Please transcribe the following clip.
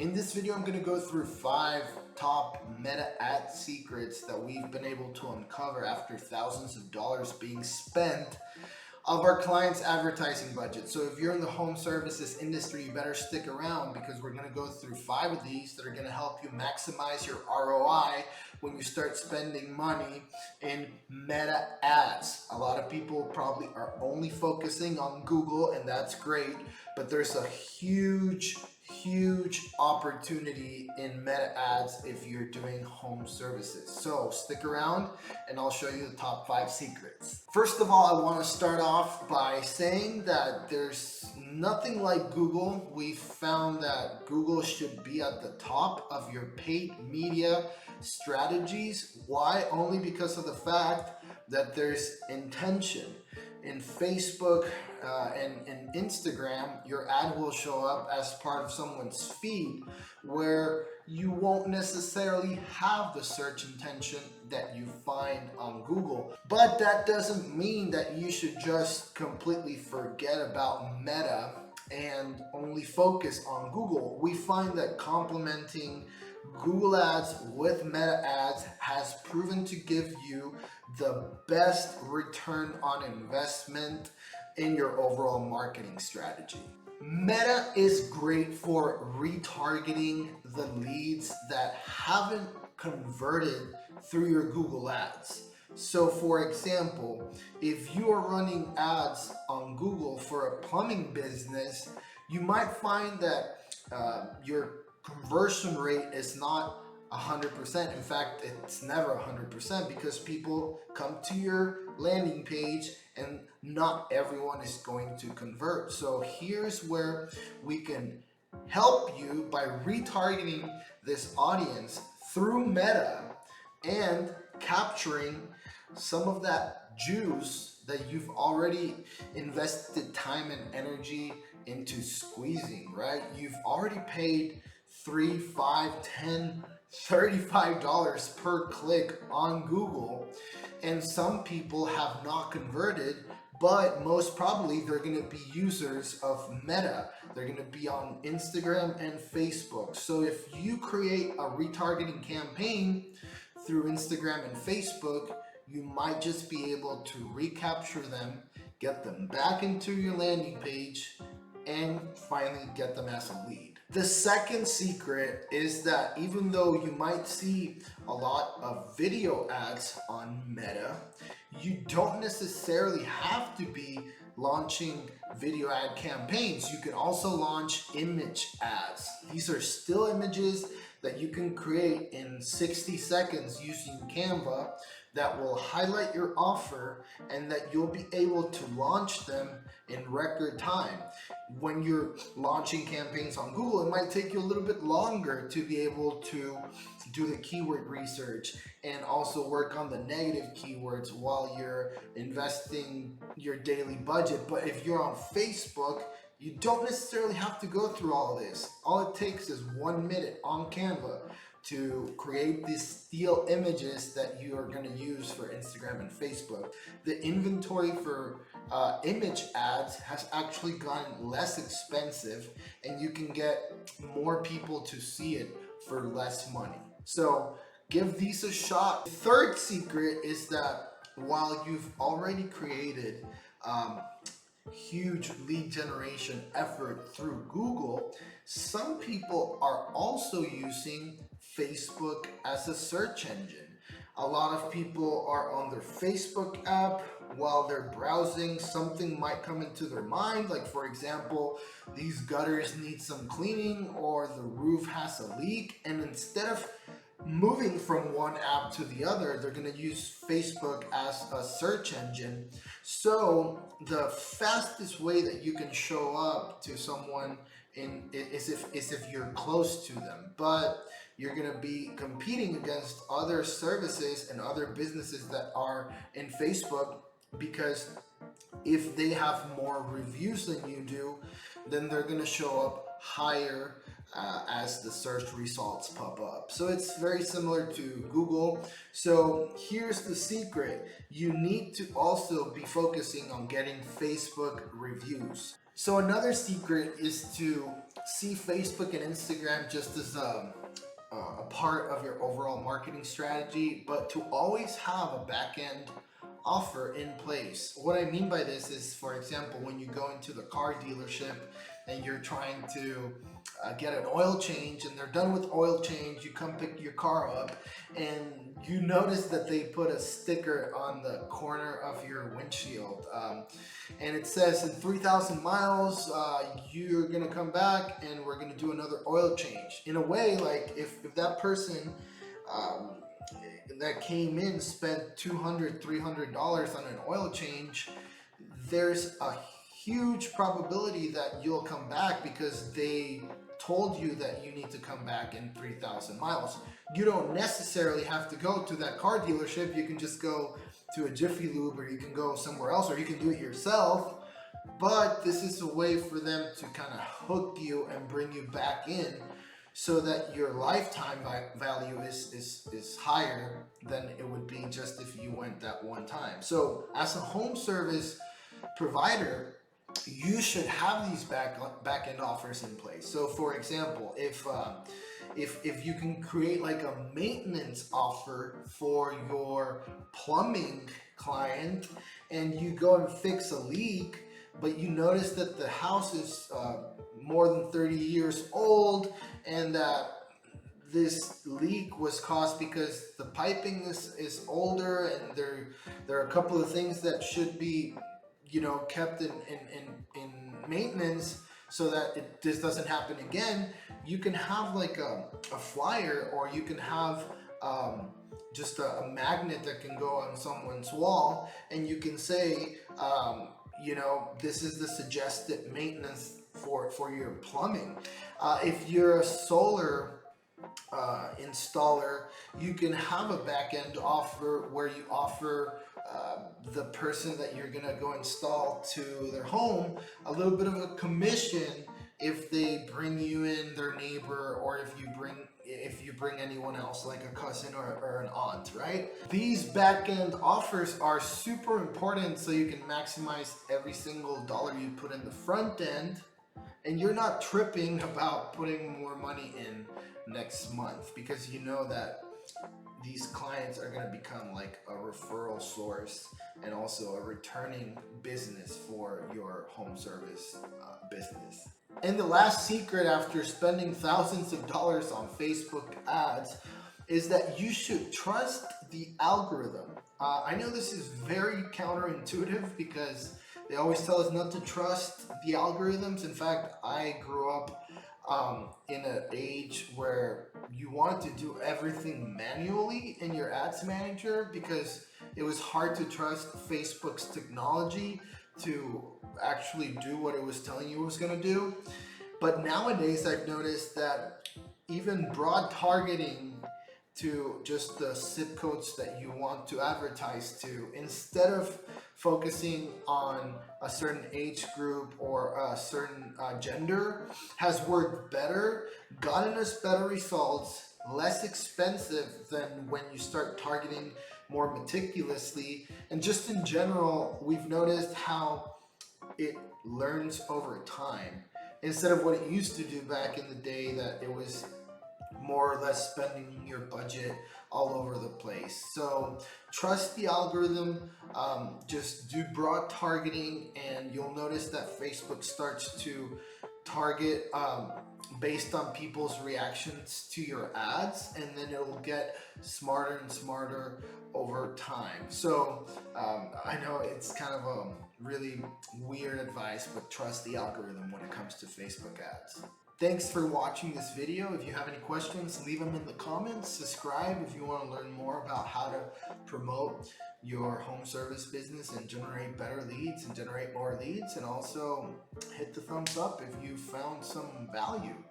In this video, I'm going to go through 5 top meta ad secrets that we've been able to uncover after thousands of dollars being spent of our clients' advertising budget. So if you're in the home services industry, you better stick around because we're going to go through 5 of these that are going to help you maximize your ROI when you start spending money in meta ads. A lot of people probably are only focusing on Google, and that's great, but there's a huge opportunity in meta ads if you're doing home services. So stick around and I'll show you the top 5 secrets. First of all, I want to start off by saying that there's nothing like Google. We found that Google should be at the top of your paid media strategies. Why? Only because of the fact that there's intention. In Facebook and Instagram, your ad will show up as part of someone's feed where you won't necessarily have the search intention that you find on Google. But that doesn't mean that you should just completely forget about Meta and only focus on Google. We find that complementing Google ads with meta ads has proven to give you the best return on investment in your overall marketing strategy. Meta is great for retargeting the leads that haven't converted through your Google ads. So for example, if you are running ads on Google for a plumbing business, you might find that your conversion rate is not 100%. In fact, it's never 100% because people come to your landing page and not everyone is going to convert. So here's where we can help you by retargeting this audience through Meta and capturing some of that juice that you've already invested time and energy into squeezing, right? You've already paid $3, $5, $10, $35 per click on Google, and some people have not converted, but most probably they're going to be users of Meta. They're going to be on Instagram and Facebook. So if you create a retargeting campaign through Instagram and Facebook, you might just be able to recapture them, get them back into your landing page, and finally get them as a lead. The second secret is that even though you might see a lot of video ads on Meta, you don't necessarily have to be launching video ad campaigns. You can also launch image ads. These are still images that you can create in 60 seconds using Canva that will highlight your offer and that you'll be able to launch them in record time. When you're launching campaigns on Google, it might take you a little bit longer to be able to do the keyword research and also work on the negative keywords while you're investing your daily budget. But if you're on Facebook, you don't necessarily have to go through all of this. All it takes is 1 minute on Canva to create these still images that you are going to use for Instagram and Facebook. The inventory for image ads has actually gotten less expensive, and you can get more people to see it for less money. So give these a shot. The third secret is that while you've already created huge lead generation effort through Google, some people are also using Facebook as a search engine. A lot of people are on their Facebook app while they're browsing. Something might come into their mind, like for example, these gutters need some cleaning or the roof has a leak, and instead of moving from one app to the other, they're going to use Facebook as a search engine. So the fastest way that you can show up to someone is if you're close to them, but you're going to be competing against other services and other businesses that are in Facebook, because if they have more reviews than you do, then they're going to show up higher as the search results pop up. So it's very similar to Google. So here's the secret. You need to also be focusing on getting Facebook reviews. So another secret is to see Facebook and Instagram just as a part of your overall marketing strategy, but to always have a back end offer in place. What I mean by this is, for example, when you go into the car dealership and you're trying to get an oil change and they're done with oil change, you come pick your car up and you notice that they put a sticker on the corner of your windshield, and it says in 3,000 miles you're gonna come back and we're gonna do another oil change. In a way, like if that person that came in spent $200, $300 on an oil change, there's a huge probability that you'll come back because they told you that you need to come back in 3,000 miles. You don't necessarily have to go to that car dealership. You can just go to a Jiffy Lube, or you can go somewhere else, or you can do it yourself. But this is a way for them to kind of hook you and bring you back in, so that your lifetime value is higher than it would be just if you went that one time. So as a home service provider, you should have these back-end offers in place. So for example, if you can create like a maintenance offer for your plumbing client, and you go and fix a leak, but you notice that the house is more than 30 years old, and that this leak was caused because the piping is older, and there are a couple of things that should be, you know, kept in maintenance so that this doesn't happen again. You can have like a flyer, or you can have just a magnet that can go on someone's wall, and you can say, you know, this is the suggested maintenance for your plumbing. If you're a solar installer, you can have a back-end offer where you offer the person that you're gonna go install to their home a little bit of a commission if they bring you in their neighbor, or if you bring anyone else like a cousin or an aunt, right? These back-end offers are super important so you can maximize every single dollar you put in the front end, and you're not tripping about putting more money in next month, because you know that these clients are going to become like a referral source and also a returning business for your home service business. And the last secret, after spending thousands of dollars on Facebook ads, is that you should trust the algorithm. I know this is very counterintuitive, because they always tell us not to trust the algorithms. In fact, I grew up in an age where you wanted to do everything manually in your ads manager, because it was hard to trust Facebook's technology to actually do what it was telling you it was going to do. But nowadays I've noticed that even broad targeting to just the zip codes that you want to advertise to, instead of focusing on a certain age group or a certain gender, has worked better, gotten us better results, less expensive than when you start targeting more meticulously. And just in general, we've noticed how it learns over time, instead of what it used to do back in the day, that it was more or less spending your budget all over the place. So trust the algorithm, just do broad targeting, and you'll notice that Facebook starts to target based on people's reactions to your ads, and then it will get smarter and smarter over time. So I know it's kind of a really weird advice, but trust the algorithm when it comes to Facebook ads. Thanks for watching this video. If you have any questions, leave them in the comments. Subscribe if you want to learn more about how to promote your home service business and generate better leads and generate more leads. And also hit the thumbs up if you found some value.